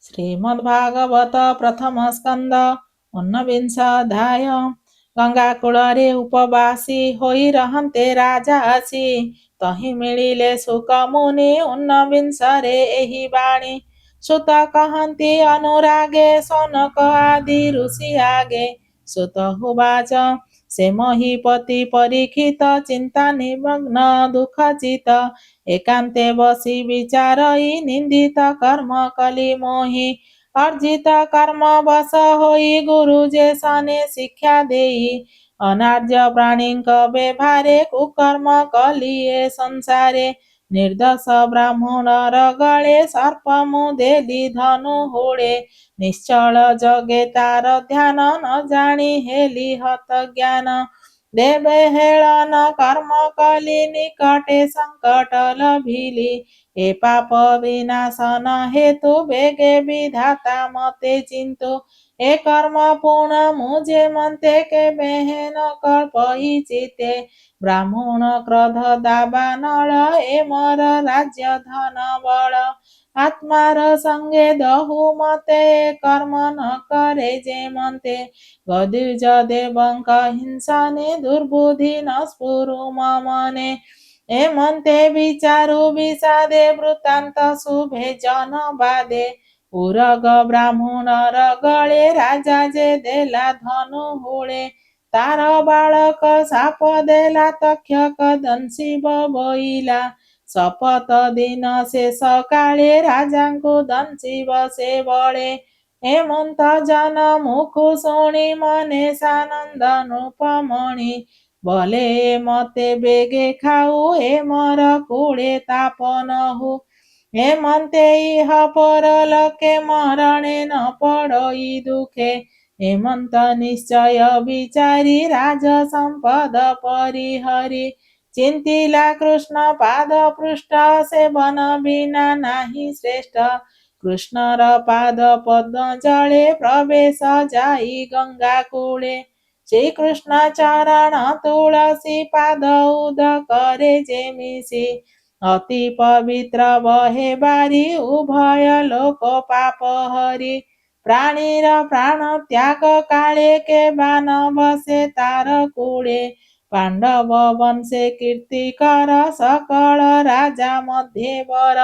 श्रीमद्भागवत प्रथम स्कंद उन्नविंशाध्याय। गंगा कूଳରେ उपवासी होई रहन्ते राजा आसी, तहि मिलिले सुक मुनि उन्नविंशरे एहि बाणी। सुत कहन्ति अनुरागे सौनक आदि ऋषि आगे। सुत हुवाच से महीपति परीक्षित चिंता निमग्न दुख चित, एकांते बसी विचारई निंदित कर्म कली मोहि। अर्जित कर्म बस होई गुरु जे सने शिक्षा देई, अनार्य प्राणीक व्यवहारे कुकर्म कलिए संसारे। निर्दोष ब्राह्मणर गळे सर्प मुदेली धनु होड़े, निश्चल जगे तार ध्यान न जानी हेली हत ज्ञान। देवे हेलन कर्म कली निकटे संकट लभिली, ए पाप विनाशन हेतु बेगे विधाता मते चिंतु। ए कर्म पूर्ण मुझे मनते के बेहन कल्पहि चिते, ब्राह्मण क्रोध दावानल ए मर राज्य धन बल। आत्मार संगे दहु मते कर्म न करे जे मनते, गदुज देवंक हिंसाने दुर्बुद्धि न स्फुरु मने। एमंते विचारु विषादे वृत्तांत शुभे जन बादे, उरग ब्राह्मणर गळे राजा जे देला धनु होळे। तार बालक साप देला तक्षक दंशी बोइला, शपथ दिन शेष काळे राजांकु दंशी बसे बळे। हेमंत जन मुखु शुणी मने सानंद नृपमणि, भले मते बेगे खाऊ ए मर कूड़े ताप नहु। हेमंते इह परलोके मरणे न पड़ई दुखे, हेमंत निश्चय विचारी राज संपद परिहरी। चिंतिला कृष्ण पाद पृष्ठ सेवन बिना नाही श्रेष्ठ, कृष्णर पाद पद्म जले प्रवेश जाई गंगा कूळे। श्रीकृष्ण चरण तुलसी पाद उदक करे जे मिसी, अति पवित्र बहे बारी उभय लोक पाप हरि। प्राणीर प्राण त्याग काळे के बान बसे तार कूळे, पांडव वंशे कीर्ति कर सकल राजा मध्ये वर।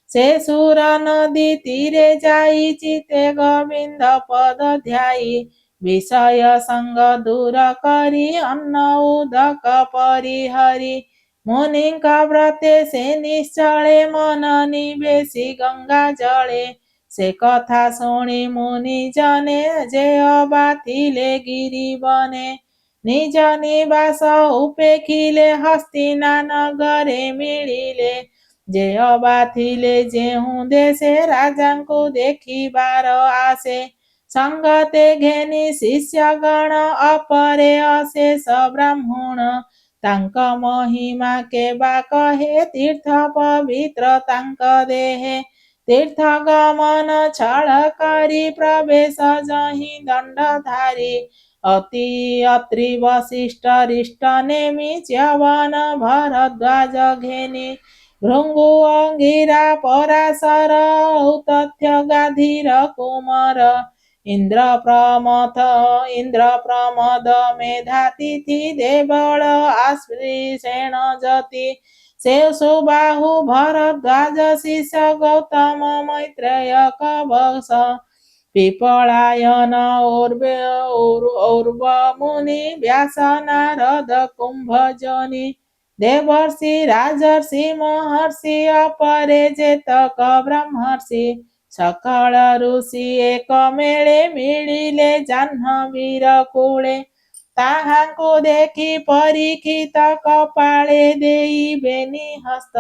से सुर नदी तीरे जाई चिते गोविंद पद ध्याई, विषय संग दूर करी अन्न उदक परिहरी। मुनिंक व्रते से निश्चले मन निवेशी गंगा जले, से कथा शुणी मुनि जने जे अबा थिले गिरि बने। निज निवास उपेखिले हस्तिना नगरे मिलिले, जे अबा थिले जेहू देशे राजांकु देखिबार आसे। संगते घेनी शिष्य गण अपरे अशेष ब्राह्मण, तांक महिमा के बा कहे तीर्थ पवित्र तांक देहे। तीर्थ गमन छल करी प्रवेश जहि दंडधारी, अति अत्रि वशिष्ठ रिष्ट नेमि च्यवन भरद्वाज घेनी। भृंगु अंगिरा पराशर औतथ्य गाधीर कुमार, इंद्र प्रमद मेधातिथि देवल आश्रीषेण जति। से सुबाहु भरद्वाज शिष्य गौतम मैत्रेय कवश, पिपलायन और्व मुनि व्यास नारद कुंभजनि। देवर्षि राजर्षि महर्षि अपरे जेतक ब्रह्मर्षि, सकल ऋषि एक मेळे मिलिले जाह्नवीर कूळे। ताहांकु देखि परीक्षित कपाळे देई बेनि हस्त,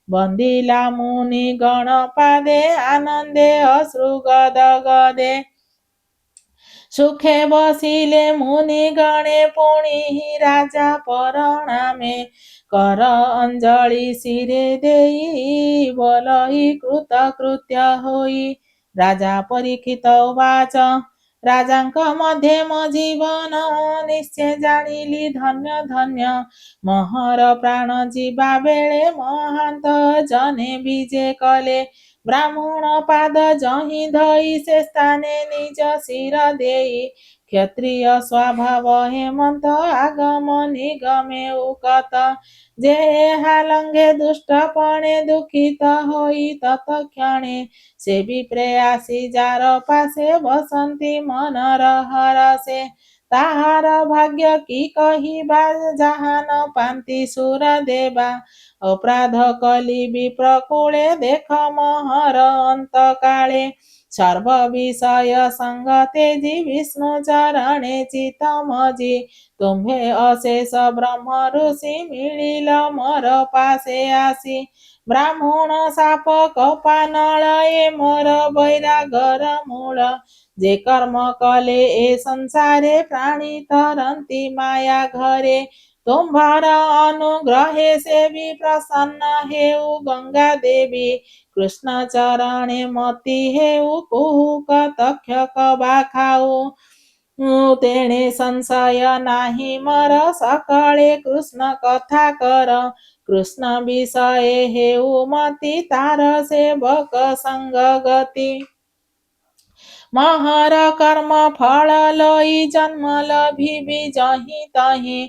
बंदिला मुनि गण पादे आनंदे अश्रु गद गदे। सुखे बसिले मुनि गणे पुनि राजा परणामे, कर अंजलि शिरे देई बोलहि कृतकृत्य होई। राजा परीक्षित उवाच राजांक मध्ये मो जीवन, निश्चय जानिली धन्य धन्य। मोहर प्राण जीवा बेळे महांत जने विजे कले, ବ୍ରାହ୍ମଣ ପାଦ ଯହିଁ ଧଇ ସେ ସ୍ଥାନେ ନିଜ ଶିର ଦେଇ କ୍ଷତ୍ରିୟ ସ୍ୱଭାବ ହେମନ୍ତ ଆଗମ ନିଗମେ ଉକତ ଯେ ଏହା ଲଙ୍ଘେ ଦୁଷ୍ଟପଣେ ଦୁଃଖିତ ହୋଇ ତତକ୍ଷଣେ ସେ ବିପ୍ରେୟାସୀ ଯାର ପାଶେ ବସନ୍ତି ମନର ହରସେ ତାହାର ଭାଗ୍ୟ କି କହିବା ଯାହା ନ ପାନ୍ତି ସୁର ଦେବା ଅପରାଧ କଲି ବିପ୍ରକୂଳେ ଦେଖ ମହର ଅନ୍ତକାଳେ ସର୍ବ ବିଷୟ ସଙ୍ଗ ତେଜି ବିଷ୍ଣୁ ଚରଣେ ଚିତ ମଜି ତୁମ୍ଭେ ଅଶେଷ ବ୍ରହ୍ମ ଋଷି ମିଳିଲ ମୋର ପାଶେ ଆସି ବ୍ରାହ୍ମଣ ସାପ କପାନଳ ଏ ମୋର ବୈରାଗର ମୂଳ ଯେ କର୍ମ କଲେ ଏ ସଂସାରେ ପ୍ରାଣୀ ତରନ୍ତି ମାୟା ଘରେ ତୁମ୍ଭର ଅନୁଗ୍ରହେ ସେ ବି ପ୍ରସନ୍ନ ହେଉ ଗଙ୍ଗା ଦେବୀ କୃଷ୍ଣ ଚରଣେ ମତି ହେଉ କୁହୁକ ତକ୍ଷକ ବା ଖାଉ ତେଣେ ସଂଶୟ ନାହିଁ ମୋର ସକଳେ କୃଷ୍ଣ କଥା କର କୃଷ୍ଣ ବିଷୟ ହେଉ ମତି ତାର ସେବକ ସଙ୍ଗ ଗତି ମହର କର୍ମ ଫଳ ଲଇ ଜନ୍ମ ଲଭିବି ଯହିଁ ତହିଁ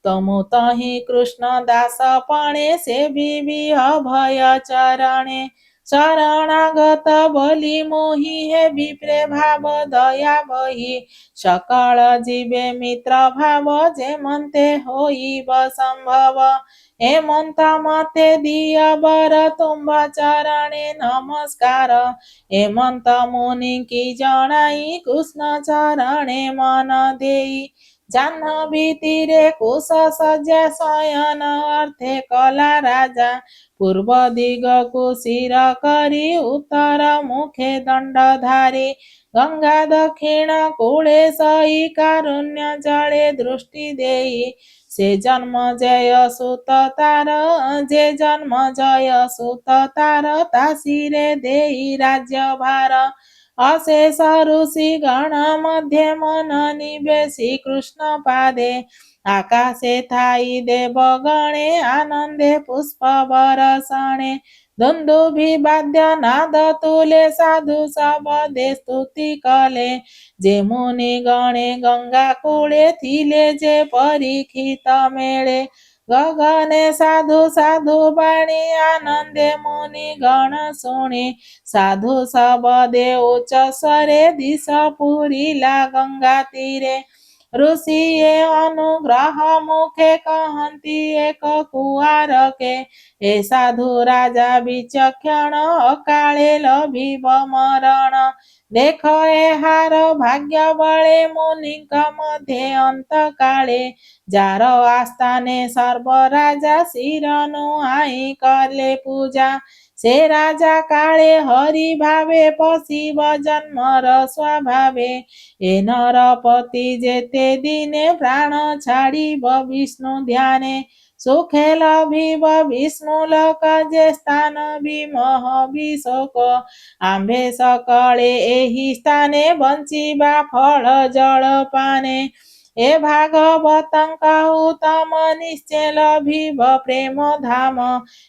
ତମୁ ତହିଁ କୃଷ୍ଣ ଦାସ ପଣେ ସେବିବି ଅଭୟ ଚରଣେ ଶରଣାଗତ ବୋଲି ମୋହି ହେବି ପ୍ରେଭାବ ଦୟା ବହି ସକଳ ଜୀବେ ମିତ୍ର ଭାବ ଯେମନ୍ତେ ହୋଇବ ସମ୍ଭବ ହେମନ୍ତ ମତେ ଦିଅ ବର ତୁମ୍ଭ ଚରଣେ ନମସ୍କାର ହେମନ୍ତ ମୁନି କି ଜଣାଇ କୃଷ୍ଣ ଚରଣେ ମନ ଦେଇ ଜାହ୍ନବୀ ତୀରେ କୁଶ ଶଯ୍ୟା ଶୟନ ଅର୍ଥେ କଲା ରାଜା ପୂର୍ବ ଦିଗକୁ ଶିର କରି ଉତ୍ତର ମୁଖେ ଦଣ୍ଡଧାରୀ ଗଙ୍ଗା ଦକ୍ଷିଣ କୂଳେ ସଇ କାରୁଣ୍ୟ ଜଳେ ଦୃଷ୍ଟି ଦେଇ ସେ ଜନ୍ମ ଜୟ ସୁତ ତାର ଯେ ଜନ୍ମ ଜୟ ସୁତ ତାର ତାସିରେ ଦେଇ ରାଜ୍ୟଭାର ଅଶେଷ ଋଷି ଗଣ ମଧ୍ୟ ମନ ନିବେଶୀ କୃଷ୍ଣ ପାଦେ ଆକାଶେ ଥାଇ ଦେବଗଣେ ଆନନ୍ଦେ ପୁଷ୍ପ ବରଷଣେ ଦୁନ୍ଦୁଭି ବାଦ୍ୟ ନାଦ ତୁଲେ ସାଧୁ ଶବଦେ ସ୍ତୁତି କଲେ ଯେ ମୁନି ଗଣେ ଗଙ୍ଗା କୂଳେ ଥିଲେ ଯେ ପରୀକ୍ଷିତ ମେଳେ ଗଗନେ ସାଧୁ ସାଧୁ ବାଣୀ ଆନନ୍ଦେ ମୁନି ଗଣ ଶୁଣି ସାଧୁ ଶବଦେ ଉଚ୍ଚ ସ୍ୱରେ ଦିଶ ପୁରିଲା ଗଙ୍ଗା ତୀରେ ଋଷି ଏ ଅନୁଗ୍ରହ ମୁଖେ କହନ୍ତି ଏକ କୁଆରକେ ଏ ସାଧୁ ରାଜା ବିଚକ୍ଷଣ ଅକାଳେ ଲଭିବ ମରଣ ଦେଖ ଏହାର ଭାଗ୍ୟ ବଳେ ମୁନିଙ୍କ ମଧ୍ୟେ ଅନ୍ତକାଳେ ଯାର ଆସ୍ଥାନେ ସର୍ବ ରାଜା ଶିର ନୁଆଇଁ କଲେ ପୂଜା ସେ ରାଜା କାଳେ ହରି ଭାବେ ପଶିବ ଜନ୍ମର ସ୍ୱଭାବେ ଏ ନରପତି ଯେତେ ଦିନେ ପ୍ରାଣ ଛାଡ଼ିବ ବିଷ୍ଣୁ ଧ୍ୟାନେ ସୁଖେ ଲଭିବ ବିଷ୍ଣୁ ଲୋକ ଯେ ସ୍ଥାନ ବିମୋହ ବିଶୋକ ଆମ୍ଭେ ସକଳେ ଏହି ସ୍ଥାନେ ବଞ୍ଚିବା ଫଳ ଜଳ ପାନେ ଏ ଭାଗବତଙ୍କ ତମ ନିଶ୍ଚୟ ଲଭିବ ପ୍ରେମ ଧାମ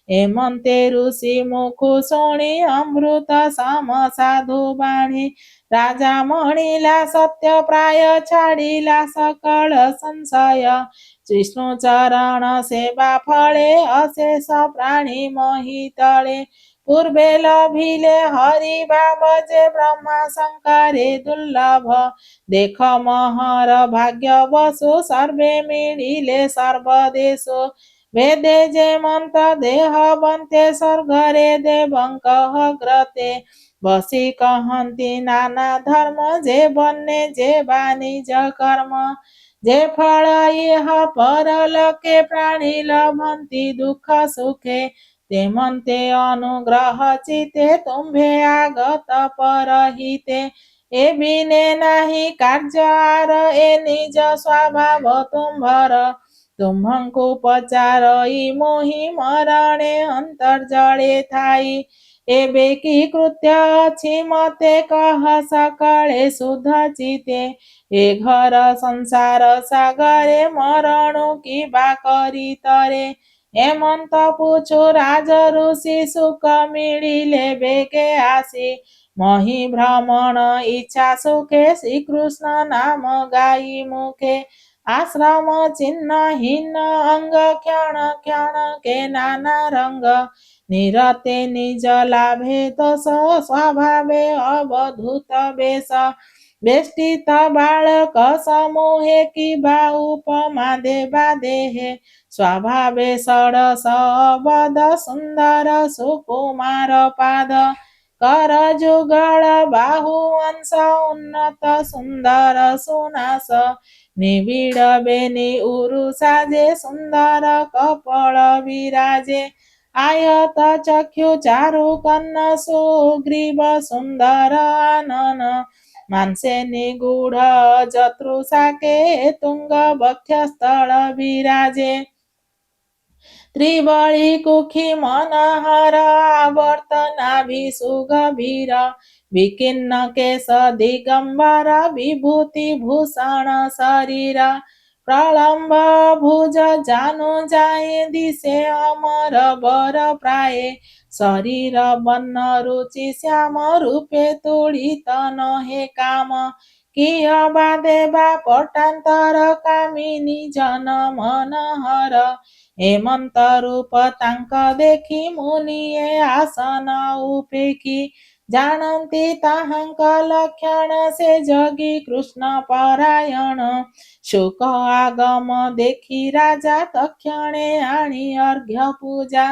ହେମନ୍ତେ ଋଷି ମୁଖୁ ଶୁଣି ଅମୃତ ସମ ସାଧୁ ବାଣୀ ରାଜା ମଣିଲା ସତ୍ୟ ପ୍ରାୟ ଛାଡ଼ିଲା ସକଳ ସଂଶୟ ବିଷ୍ଣୁ ଚରଣ ସେବା ଫଳେ ଅଶେଷ ପ୍ରାଣୀ ମହିତଳେ ପୂର୍ବେ ଲଭିଲେ ହରି ଭାବ ଯେ ବ୍ରହ୍ମା ଶଙ୍କରେ ଦୁର୍ଲଭ ଦେଖ ମହର ଭାଗ୍ୟ ବସୁ ସର୍ବେ ମିଳିଲେ ସର୍ବଦେଶୁ ବେଦେ ଯେମନ୍ତ ଦେହ ବନ୍ତେ ସ୍ୱର୍ଗରେ ଦେବଙ୍କ ଅଗ୍ରତେ ବସି କହନ୍ତି ନାନା ଧର୍ମ ଯେ ବନେ ଯେ ବା ନିଜ କର୍ମ ଯେ ଫଳ ଇହ ପରଲୋକେ ପ୍ରାଣୀ ଲଭନ୍ତି ଦୁଃଖ ସୁଖେ ତେମନ୍ତେ ଅନୁଗ୍ରହ ଚିତେ ତୁମ୍ଭେ ଆଗତ ପରହିତେ ଏ ବିନେ ନାହିଁ କାର୍ଯ୍ୟ ଆର ଏ ନିଜ ସ୍ୱଭାବ ତୁମ୍ଭର ତୁମ୍ଭଙ୍କୁ ପଚାରଇ ମୋହି ମରଣେ ଅନ୍ତର୍ଜଳେ ଥାଇ ଏବେ କି କୃତ୍ୟ ଅଛି ମତେ କହ ସକାଳେ ଶୁଦ୍ଧ ଚିତେ ଏ ଘର ସଂସାର ସାଗରେ ମରଣୁ କିବା କରି ତରେ हेमंत पूछु राज ऋषि सुख मिलिले बेगे आसी मही भ्रमण इच्छा सुखे श्रीकृष्ण नाम गाई मुखे आश्रम चिन्ह हीन अंग क्षण क्षण के नाना रंग निरते निज लाभे तो स्वभावे अवधूत बेश बेष्टित बालक समूहे किबा उपमा देवा देहे स्वभावे षडश अवध सुन्दर सुकुमार पाद कर जुगल बाहु अंश उन्नत सुन्दर सुनास निबिड बेनि उरु साजे सुन्दर कपल विराजे आयत चक्षु चारु कन्न सुग्रीव सुन्दर आनन मानसे निगूढ जतृषाके तुंग वक्षस्थल विराजे त्रिबळी कुखी मनहर आवर्त नाभि सुगभीर विकीर्ण केश दिगंबर विभूति भूषण शरीर प्रलंब भुज जानु जाए दिशे अमर बर प्राय शरीर बन्न रुचि श्याम रूपे तुड़ित नहे काम किह बा देवा पटांतर कामिनी जन मनहर हेमंत रूप तांक देखी मुनिये आसन उपेखी जानती ताहांक लक्षण से जगी कृष्ण परायण शुक आगम देखी राजा तक्षणे आणी अर्घ्य पूजा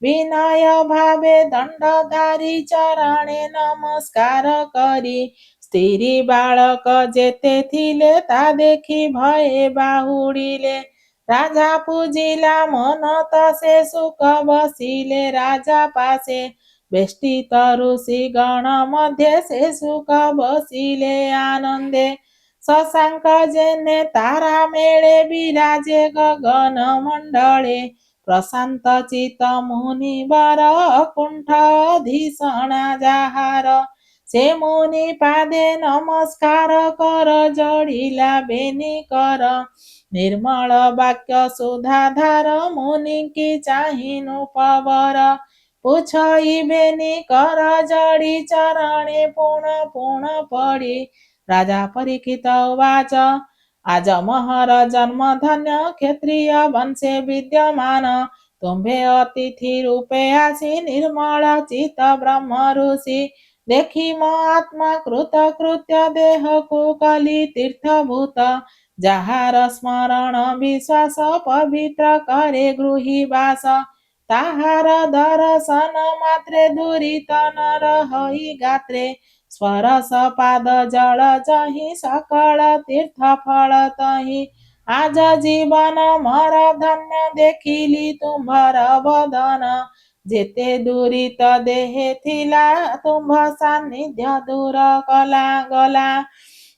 विनय भावे दंडधारी चरणे नमस्कार करी स्त्री बालक जेते थिले ता देखी भये बाहुडिले राजा पूजिला मन तसे सुख बसिले राजा पासे बेष्टित ऋषि गण मध्ये से सुख बसिले आनंदे शशांक जेने तारा मेळे विराजे गगन मंडळे प्रशांत चित मुनिवर कुंठ धीषणा जाहार से मुनि पादे नमस्कार कर जोडिला बेनी कर निर्मल वाक्य सुधाधार मुनि की चाहिनु पवर पुछई बेनी कर जड़ी चरणे पुण पुण पड़ी राजा परीक्षित उवाच आज महर जन्म धन्य क्षत्रिय वंशे विद्यमान तुम्भे अतिथि रूपे आसी निर्मल चित ब्रह्म ऋषि देखी मो आत्मा कृत कृत्य देह कुकली तीर्थभूत ଯାହାର ସ୍ମରଣ ବିଶ୍ୱାସ ପବିତ୍ର କରେ ଗୃହୀ ବାସ ତାହାର ଦର୍ଶନ ମାତ୍ରେ ଦୂରିତ ନର ହୋଇ ଗାତ୍ରେ ସ୍ପରଶ ପାଦ ଜଳ ଜହିଁ ସକଳ ତୀର୍ଥ ଫଳ ତହିଁ ଆଜ ଜୀବନ ମୋର ଧନ୍ୟ ଦେଖିଲି ତୁମ୍ଭର ବଦନ ଯେତେ ଦୂରିତ ଦେହେ ଥିଲା ତୁମ୍ଭ ସାନ୍ନିଧ୍ୟ ଦୂର କଲା ଗଲା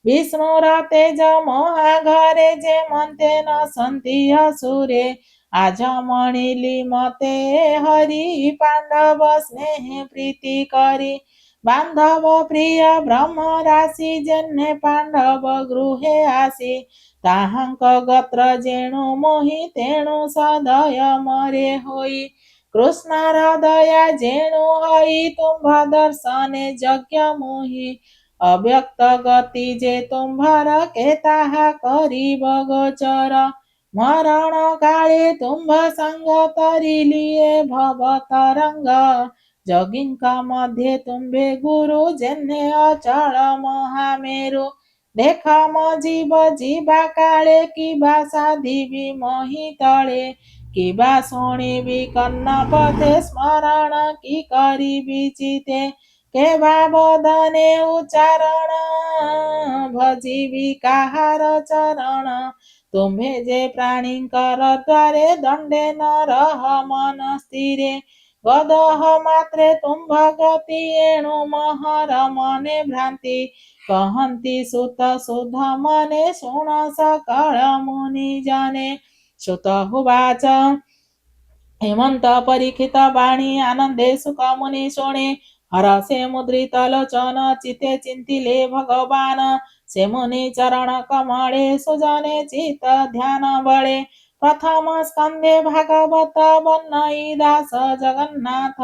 विष्णुर तेज महाघरे जे मन्ते न सन्ति असुरे आज मणिली मते हरि पाण्डव स्नेह प्रीति करी बान्धव प्रिय ब्रह्म राशि जेन्हे पाण्डव गृहे आसी ताहांक गोत्र जेणु मोहि तेणु सदय मरे होई कृष्णर दया जेणु होई तुम्भ दर्शने यज्ञ मोहि अव्यक्त गति जे तुम्भर के ताहा करिब गोचर मरण काले तुम्भ संग तरिलिए भव तरंग जोगिंक मध्ये तुम्भे गुरु जेन्हे अचल महामेरु देख म जीव जीवा काले किबा साधिबी मोहि तळे किबा शुणिबी कन्न पथे स्मरण कि करिबी चिते केवा बदने उच्चारण भजिबी काहार चरण तुम्भे जे प्राणींकर द्वारे दंडे न रह मन स्थिरे गदह मात्रे तुम्भ गति एणु महर मने भ्रांति कहन्ति सुत सुध मने शुण सकळ मुनि जने सुत हुवाच हेमंत परीक्षित वाणी आनंदे सुख मुनि शोणे हरसे मुद्रित लोचन चिते चिंतिले भगवान से मुनि चरण कमळे सुजने चित ध्यान बळे प्रथमस्कन्धे भगवत वर्णयिदास जगन्नाथ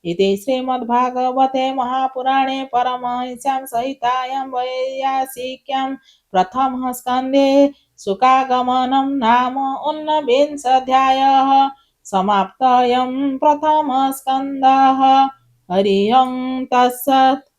इति श्रीमद्भागवते महापुराणे परमहंस्यां सहितायां वैयासिक्यां प्रथमस्कन्धे शुकागमनं नाम ऊनविंशोऽध्यायः समाप्तोऽयं प्रथमस्कन्धः। हरि ओं तत्सत्।